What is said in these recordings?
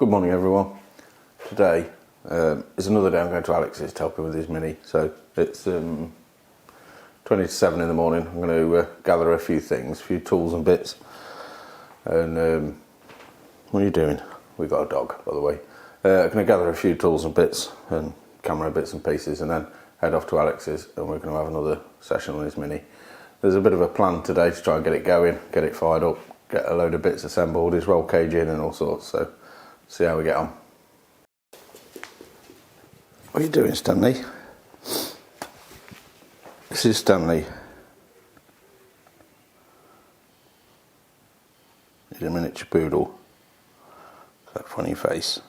Good morning everyone. Today is another day I'm going to Alex's to help him with his Mini. So it's 20 to 7 in the morning. I'm going to gather a few things, a few tools and bits. And what are you doing? We've got a dog, by the way. I'm going to gather a few tools and bits and camera bits and pieces and then head off to Alex's and we're going to have another session on his Mini. There's a bit of a plan today to try and get it going, get it fired up, get a load of bits assembled, his roll cage in and all sorts, so see how we get on. What are you doing, Stanley? This is Stanley. He's a miniature poodle. That funny face.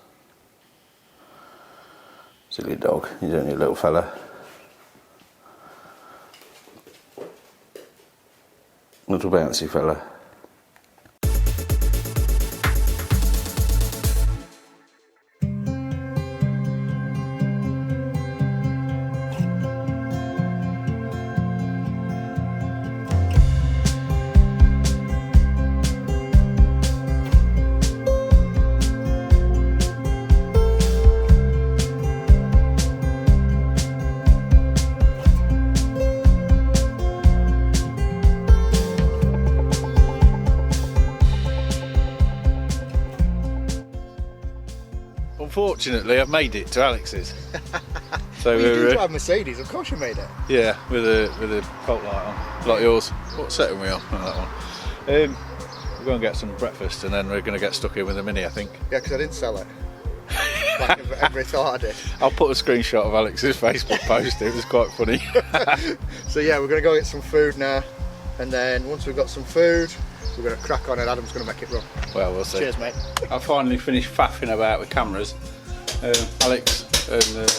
Silly dog, he's only a little fella. Little bouncy fella. Unfortunately, I've made it to Alex's. So well, you do drive Mercedes, of course you made it. Yeah, with a fault light on, like yours. What setting we on that one? We're going to get some breakfast and then we're going to get stuck in with the Mini, I think. Yeah, because I didn't sell it. Like every thought I did. I'll put a screenshot of Alex's Facebook post. It was quite funny. So yeah, we're going to go get some food now, and then once we've got some food, we're going to crack on and Adam's going to make it run. Well, we'll see. Cheers, mate. I finally finished faffing about with cameras. Alex and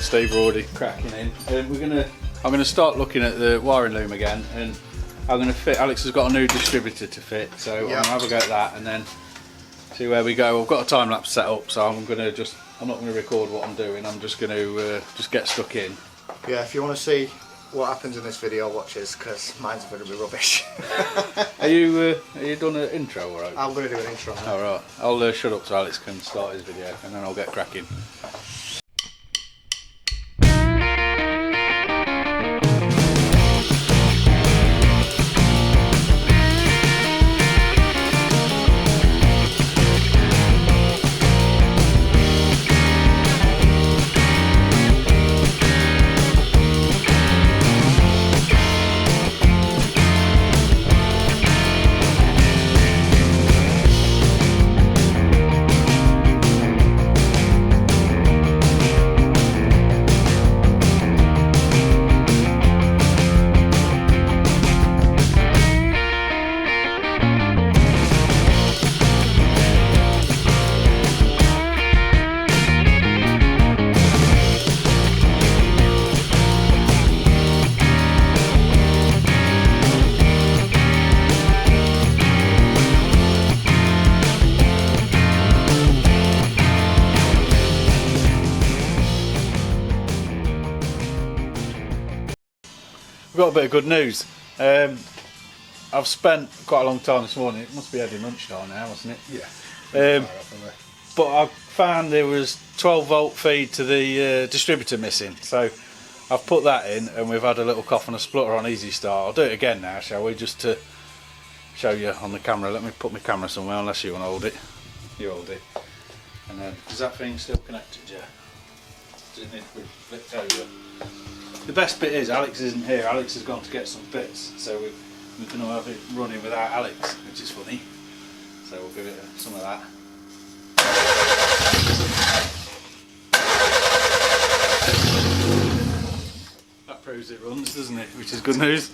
Steve are already cracking in. I'm going to start looking at the wiring loom again, and I'm going to fit. Alex has got a new distributor to fit, so I'm going to have a go at that and then see where we go. I've got a time lapse set up, so I'm not going to record what I'm doing. I'm just going to just get stuck in. Yeah, if you want to see what happens in this video, watch this, because mine's going to be rubbish. Are you done an intro or I'm going to do an intro now. Alright, I'll shut up so Alex can start his video and then I'll get cracking. We've got a bit of good news. I've spent quite a long time this morning. It must be heading lunchtime now, wasn't it? Yeah. But I found there was 12 volt feed to the distributor missing. So I've put that in and we've had a little cough and a splutter on easy start. I'll do it again now, shall we? Just to show you on the camera. Let me put my camera somewhere unless you want to hold it. You hold it. And then, is that thing still connected, yeah? Does it need to be flipped over? The best bit is Alex isn't here. Alex has gone to get some bits, so we're going to have it running without Alex, which is funny. So we'll give it some of that. That proves it runs, doesn't it? Which is good news.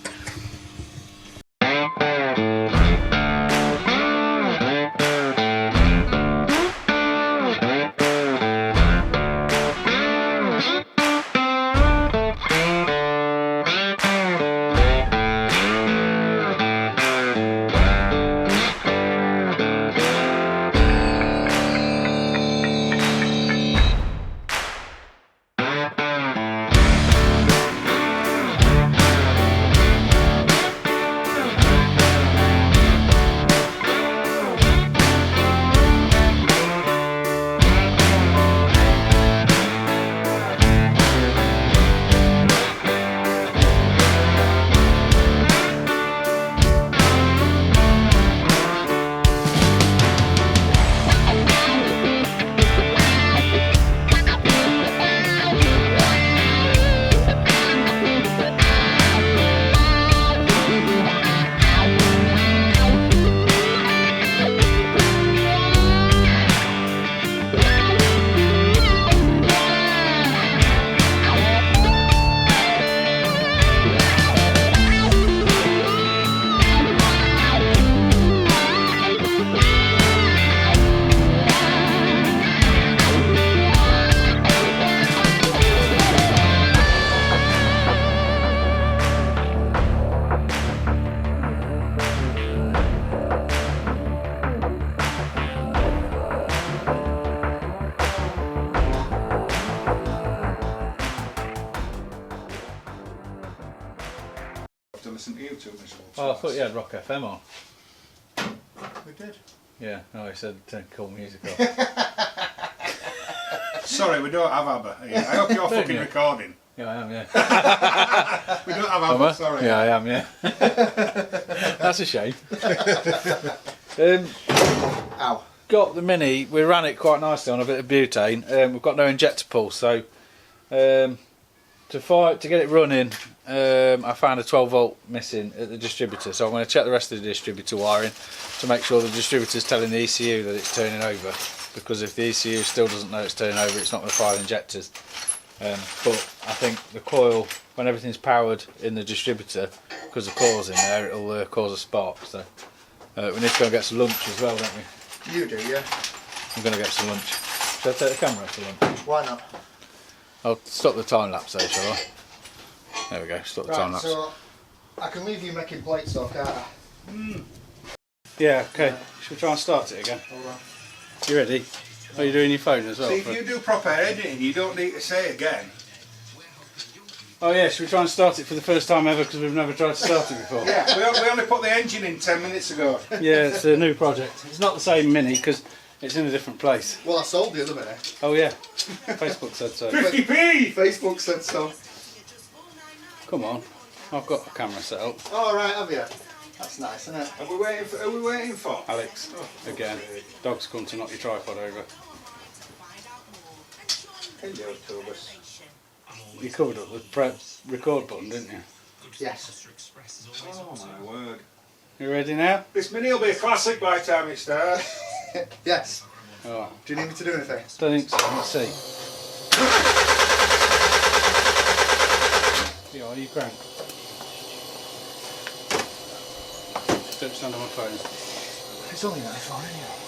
YouTube myself. Oh, I thought you had Rock FM on. We did. Yeah, no, he said turn cool music off. Sorry, we don't have ABBA. I hope you're fucking you? recording. Yeah, I am, yeah. We don't have ABBA, sorry. Yeah, I am, yeah. That's a shame. Ow. Got the Mini, we ran it quite nicely on a bit of butane. We've got no injector pulse, so to get it running, I found a 12 volt missing at the distributor, so I'm going to check the rest of the distributor wiring to make sure the distributor's telling the ECU that it's turning over, because if the ECU still doesn't know it's turning over, it's not going to fire injectors. But I think the coil, when everything's powered in the distributor, because the coil's in there, it'll cause a spark. So we need to go and get some lunch as well, don't we? You do, yeah. I'm going to get some lunch. Should I take the camera for lunch? Why not? I'll stop the time lapse there, shall I? There we go, stop the time Right, lapse. so I can leave you making plates though, can't I? Yeah, okay. Should we try and start it again? Hold on. You ready? Are you doing your phone as well? See, if you do proper editing, you don't need to say again. Oh yeah, should we try and start it for the first time ever, because we've never tried to start it before? Yeah, we only put the engine in 10 minutes ago. Yeah, it's a new project. It's not the same Mini, because it's in a different place. Well, I sold the other minute. Oh yeah, Facebook said so. 50p! Facebook said so. Come on, I've got a camera set up. All right, have you? That's nice, isn't it? Are we waiting for? Alex, again, dog's come to knock your tripod over. Hello, Tobus. You covered up the record button, didn't you? Yes. Oh my word. You ready now? This Mini will be a classic by the time it starts. Yes. Oh, Do you need me to do anything? don't think so, let's see. Yeah, you crank. Don't stand on my phone. It's only an iPhone, isn't it?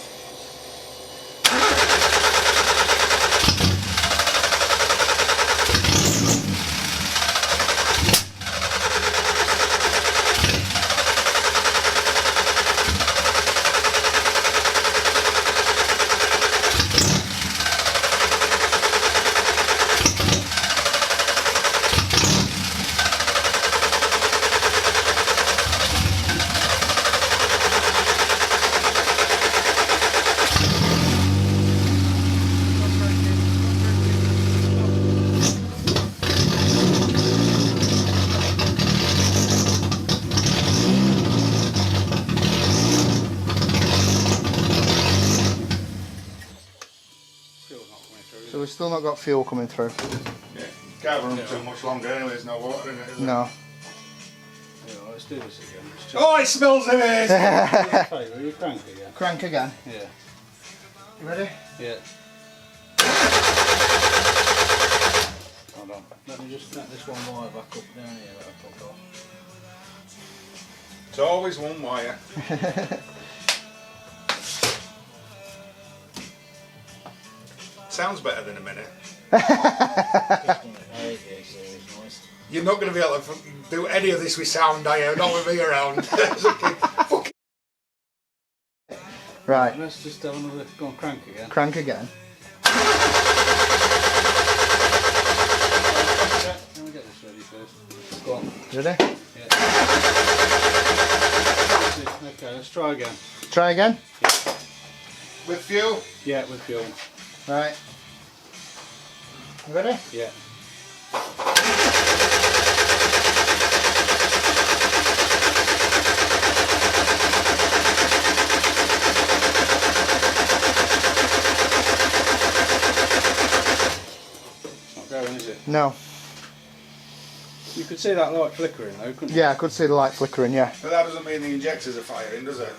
So we've still not got fuel coming through. Yeah. Can't run too much longer anyway, there's no water in it, is there? No. Yeah, let's do this again. Oh, it smells amazing! Favour, you crank again? Crank again. Yeah. You ready? Yeah. Hold on. Let me just connect this one wire back up down here that I took off. It's always one wire. Sounds better than a minute. You're not going to be able to fucking do any of this with sound, are you? Not with me around. Right. Let's just have another go on crank again. Crank again. Can we get this ready first? Go on. Ready? Yeah. Okay, let's try again. Try again. With fuel? Yeah, with fuel. Right. You ready? Yeah. It's not going, is it? No. You could see that light flickering though, couldn't you? Yeah, I could see the light flickering, yeah. But that doesn't mean the injectors are firing, does it?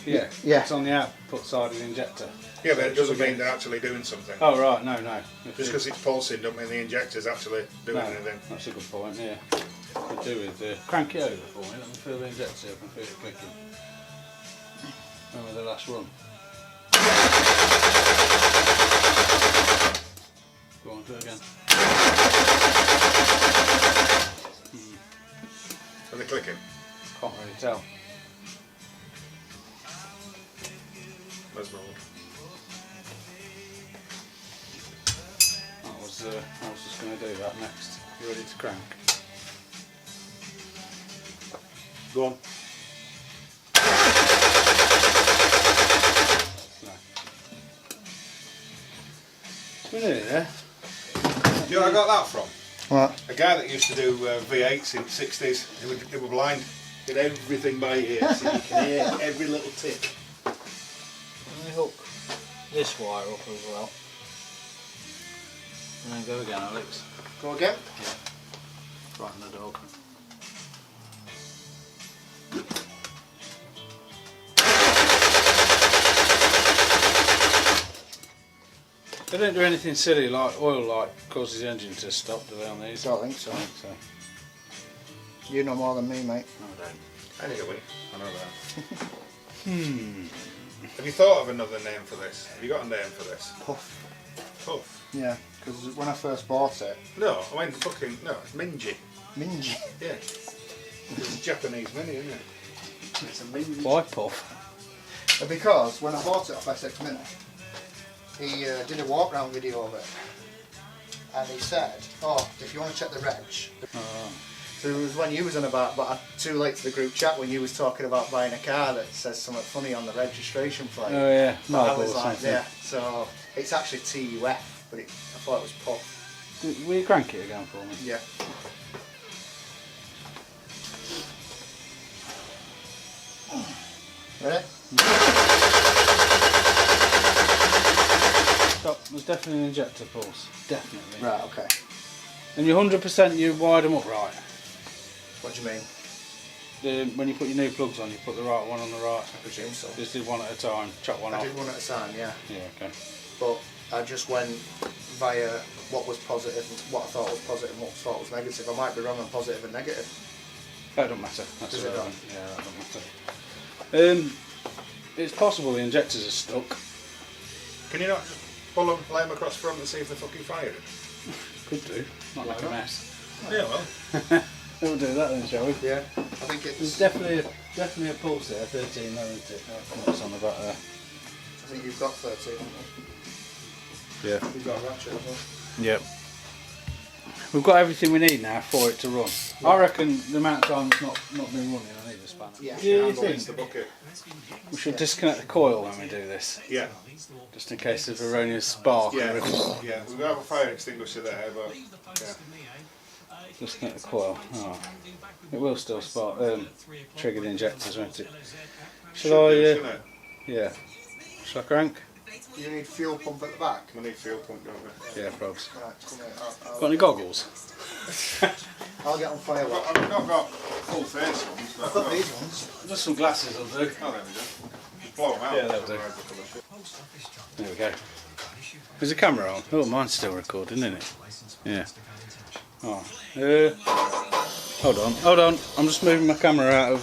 Yeah. Yeah. It's on the output side of the injector. Yeah, but it doesn't mean they're actually doing something. Oh right, no, no. Just because it's pulsing don't mean the injector's actually doing No, anything. that's a good point, yeah. Could do with crank it over for me, let me feel the injector, I can feel it clicking. Remember the last run? Go on, do it again. Are they clicking? Can't really tell. Where's my one? I was just going to do that next. You ready to crank? Go on. No. We're nearly there. You know where I got that from? What? A guy that used to do V8s in the 60s. He were blind. Did everything by ear, so you can hear every little tick. Let me hook this wire up as well. And then go again, Alex. Go again? Yeah. Frighten the dog. They don't do anything silly like oil light causes the engine to stop, do they, on these? Don't think so. I think so. You know more than me, mate. No, I don't. Anyway, I know that. Hmm. Have you thought of another name for this? Have you got a name for this? Puff. Puff? Yeah, because when I first bought it, No, I mean fucking, no, it's Minji. Minji. Yeah. It's a Japanese mini, isn't it? It's a Minji. Why puff? Because when I bought it off SX Mini, he did a walk round video of it, and he said, "Oh, if you want to check the reg." So it was when you was on about, but too late to the group chat when you was talking about buying a car that says something funny on the registration plate. Oh yeah, But I marble was or like, something. yeah. So it's actually TUF, but I thought it was Puff. Will you crank it again for me? Yeah. Ready? Stop. There's definitely an injector pulse. Definitely. Right. Okay. And you 100% you wired them up right. What do you mean? When you put your new plugs on, you put the right one on the right. I presume so. Just did one at a time. Chop one I off. did one at a time, yeah. Yeah. Okay. But I just went via what was positive, what I thought was positive, and what I thought was negative. I might be wrong on positive and negative. That don't matter. That's Does it irrelevant. not? Yeah, that don't matter. It's possible the injectors are stuck. Can you not just pull them, lay them across front and see if they're fucking firing? Could do. Not Why like a not? mess. Yeah, well. We'll do that then, shall we? Yeah. I think There's it's. definitely a pulse there. 13, no, isn't it? That's on the back there. I think you've got 13. haven't you? Yeah. You've got a ratchet as well. Yep. We've got everything we need now for it to run. Yeah. I reckon the amount of time it's not been running, I need a spanner. Yeah. You Handle think? into the bucket. We should disconnect the coil when we do this, Yeah. just in case of erroneous spark. Yeah. Yeah. We've got a fire extinguisher there, but yeah. Disconnect the coil. Oh. It will still spark. Trigger the injectors, won't it? Should Shall I? do, shouldn't it? Yeah. Shall I crank? You need fuel pump at the back. We need fuel pump, don't we? Yeah, probs. Right, come here. Got any goggles? I'll get on fire. I've not got full face ones. But I've got these ones. Just some glasses will do. Oh, there we go. Just blow them out. Yeah, that'll do. There we go. Is the camera on? Oh, mine's still recording, isn't it? Yeah. Oh. Hold on. I'm just moving my camera out of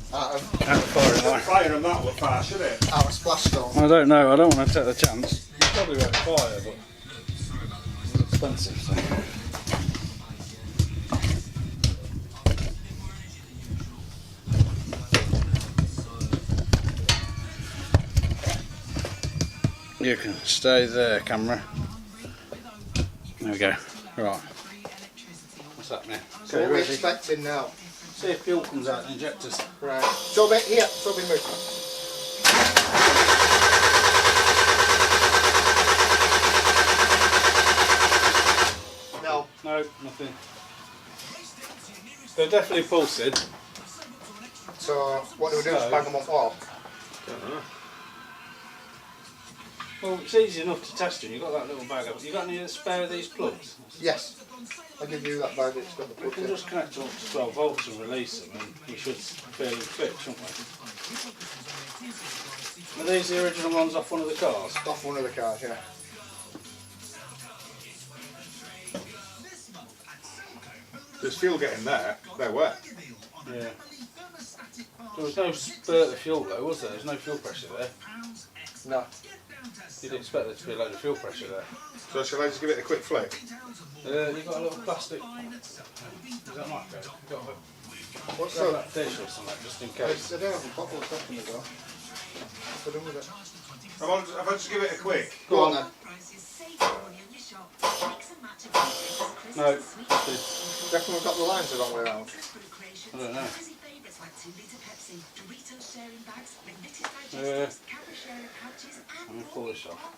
firing line. Fire them that look fast, should it? Out of splash stone. I don't know. I don't want to take the chance. You probably won't fire, but it's expensive. So. You can stay there, camera. There we go. Right. What's happening? So what are we expecting now? See if fuel comes out the injectors. Right. So bit here. So be moved. No. No, nothing. They're definitely pulsing. So what do we do? Just bang them on wall? Don't know. Well, it's easy enough to test them. You've got that little bag of. You got any spare of these plugs? Yes. I'll give you that bag that's got the We plug can in. just connect them up to 12 volts and release them, and we should fairly fit, shouldn't we? Are these the original ones off one of the cars? Off one of the cars, yeah. There's fuel getting there. They're wet. Yeah. There was no spurt of fuel though, was there? There's no fuel pressure there. No. You'd expect there to be a load of fuel pressure there. So shall I just give it a quick flick? You've got a little plastic. Is that might go? You've got What's a that? dish or something, just in I case. don't have a bottle of stuff in the door. What's I done with it? If I just give it a quick. Go on then. No, Reckon we've got the lines the wrong way around. I don't know. I'm going to pull this off.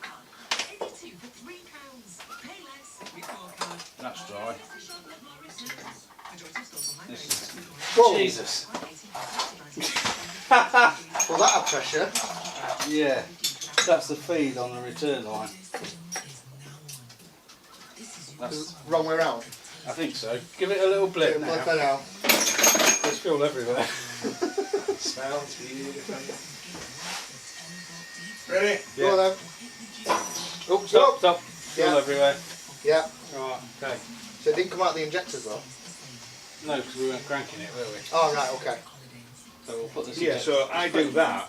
That's dry. This is... Whoa. Jesus. Well, that had pressure. Yeah, that's the feed on the return line. That's, Wrong way around. I think so. Give it a little blip now. Blip it out. There's fuel everywhere. Smells beautiful. Ready? Yeah. Go on then. Oh, stop. Fuel Yeah. everywhere. Yeah. Right, okay. So it didn't come out the injectors though? No, because we weren't cranking it, were we? Oh, right, okay. So we'll put this Yeah, in. so I do that.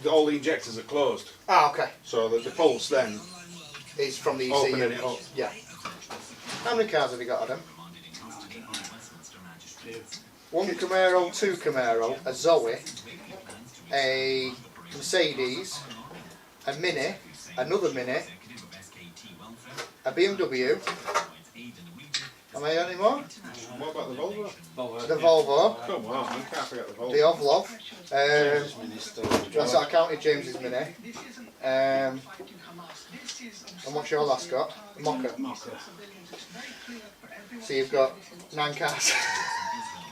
All the injectors are closed. Ah, okay. So the pulse then, It's from the EC. opening it up. Yeah. How many cars have you got, Adam? One Camaro, two Camaro, a Zoe, a Mercedes, a Mini, another Mini, a BMW. Am I any more? What about the Volvo? The Volvo, Come on, I can't forget the Volvo. the Ovlov. James's Mini still. That's what I counted James's Mini. And what's your last got? A Mocha. So you've got 9 cars.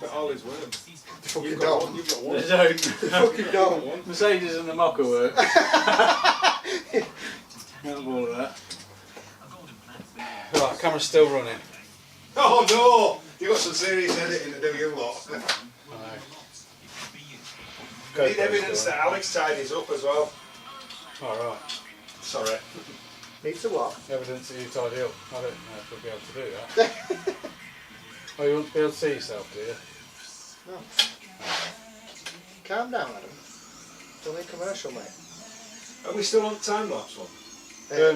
But all is work. Fucking You've got don't. one. You've got one. They don't. Fucking don't. Mercedes and the Mocha work. Out of all of that. Right, camera's still running. Oh no! You've got some serious editing to do, you lot. I need evidence that Alex tidies up as well. Alright. Sorry. Needs to what? Evidence that you tidy up. I don't know if we'll be able to do that. Oh, you want to be able to see yourself, do you? No. Calm down, Adam. It's only a commercial, mate. Are we still on time lapse one?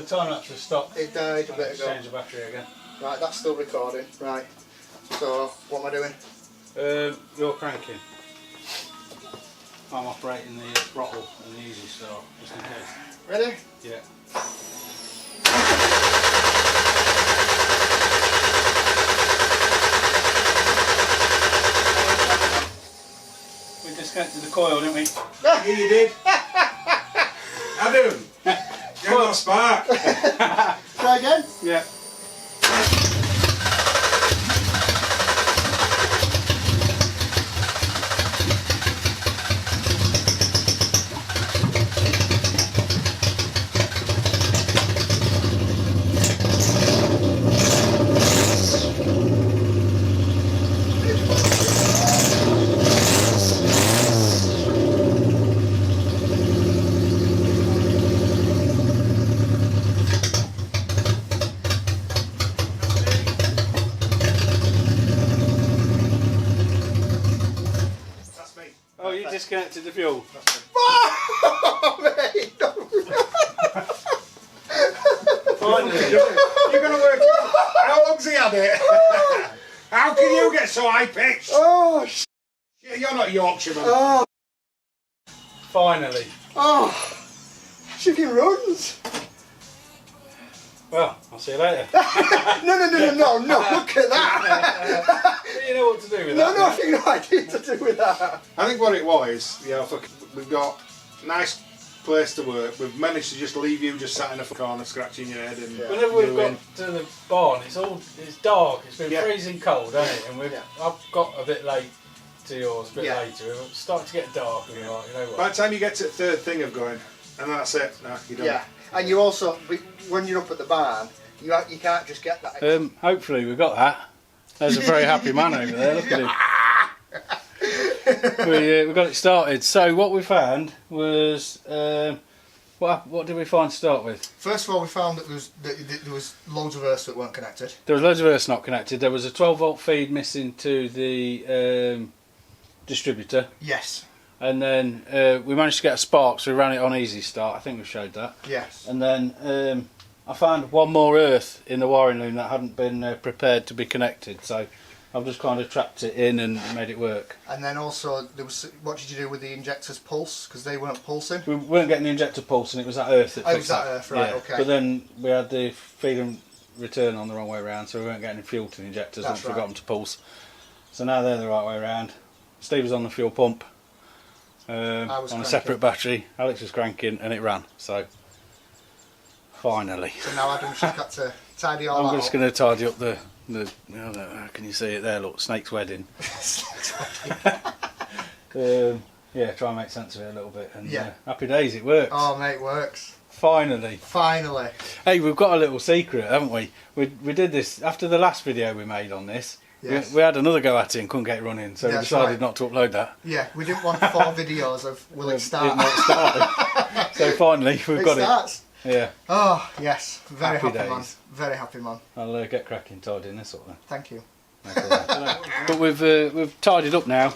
Time lapse has stopped. It died a bit ago. Change the battery again. Right, that's still recording. Right. So, what am I doing? You're cranking. I'm operating the throttle and the easy start, just in case. Ready? Yeah. We disconnected the coil, didn't we? Yeah, you did. Adam, you got a spark. Try again? Yeah. That's me. Oh, you disconnected the fuel. Oh, mate! No. Finally. You're going to work. How long's he had it? How can you get so high pitched? Oh, You're not Yorkshireman. oh, Finally. oh. Chicken runs. Well, I'll see you later. No, look at that. You know what to do with No, that. nothing no idea to do with that. I think what it was, we've got a nice place to work. We've managed to just leave you just sat in a corner scratching your head and Whenever we've doing- got to the barn, it's dark. It's been Yeah. freezing cold, hasn't it? And Yeah. I've got a bit late to yours, a bit Yeah. later. It's starting to get dark, and you're like, you know By what? the time you get to the third thing of going, and that's it. No, you don't. Yeah, and you also, when you're up at the barn, you can't just get that. Hopefully we got that. There's a very happy man over there. Look at him. We got it started. So what we found was what did we find to start with? First of all, we found that there was loads of earths that weren't connected. There was loads of earths not connected. There was a 12-volt feed missing to the distributor. Yes. And then we managed to get a spark, so we ran it on easy start. I think we showed that. Yes. And then I found one more earth in the wiring loom that hadn't been prepared to be connected, so I've just kind of trapped it in and made it work. And then also, what did you do with the injector's pulse? Because they weren't pulsing. We weren't getting the injector pulse, and it was that earth that Oh, it fixed was that earth, right, okay. But then we had the feed and return on the wrong way around, so we weren't getting fuel to the injectors That's once we got right. them to pulse. So now they're the right way around. Steve was on the fuel pump I was on a cranking. separate battery. Alex was cranking and it ran. So finally, So now Adam's just got to tidy all I'm that just up. going to tidy up the how can you see it there? Look, snake's wedding. Yeah, try and make sense of it a little bit. And Yeah. happy days, it works. Oh mate, works. Finally. Finally. Hey, we've got a little secret, haven't we? We did this after the last video we made on this. Yes. We had another go at it and couldn't get it running, so we That's decided right. not to upload that. Yeah, we didn't want 4 videos of will it It start? might start. So finally, we've It got starts. it. Yeah, Oh yes, very Happy happy man. days. Very happy man. I'll get cracking tidying this up then. Thank you. But we've tidied up now.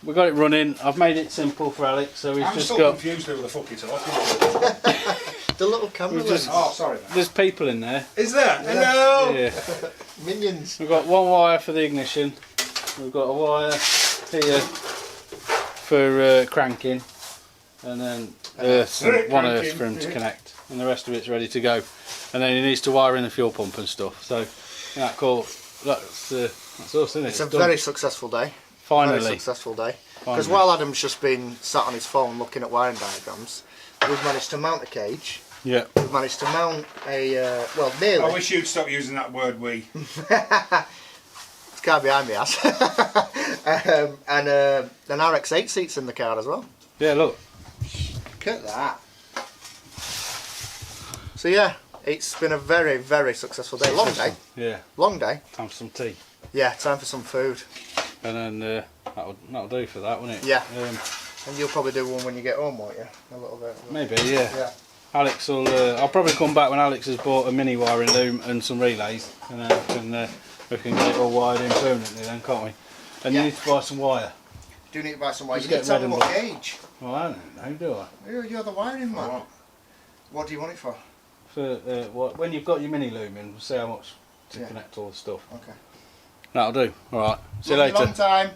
We've got it running. I've made it simple for Alex, so we've I'm just still got. confused who the fuck you're talking to. The little camera We've just- lens. Oh, sorry, mate. There's people in there. Is there? Hello! Yeah. Minions. We've got one wire for the ignition. We've got a wire here for cranking, and then one earth for him to connect, and the rest of it's ready to go. And then he needs to wire in the fuel pump and stuff. So yeah, cool. That's us, isn't it? It's a done. very successful day. Finally. Very successful day. Because Finally. while Adam's just been sat on his phone looking at wiring diagrams, we've managed to mount a cage. Yeah. We've managed to mount a well, nearly. I wish you'd stop using that word we. It's car behind me, ass. And an RX-8 seats in the car as well. Yeah. Look. Look at that. So yeah, it's been a very, very successful day. Long day. Yeah. Long day. Time for some tea. Yeah, time for some food. And then that'll do for that, won't it? Yeah. And you'll probably do one when you get home, won't you? A little bit. Maybe. Yeah. Yeah. Alex will. I'll probably come back when Alex has bought a mini wiring loom and some relays, and then we can get it all wired in permanently. Then, can't we? And Yeah. you need to buy some wire. Do need to buy some wire. Just You need get to tell me red and what black. gauge. Well, I don't know, do I? You're the wiring man. Oh. What do you want it for? For when you've got your mini loom in, we'll see how much to Yeah. connect all the stuff. Okay. That'll do. All right. See you Love you later. long time.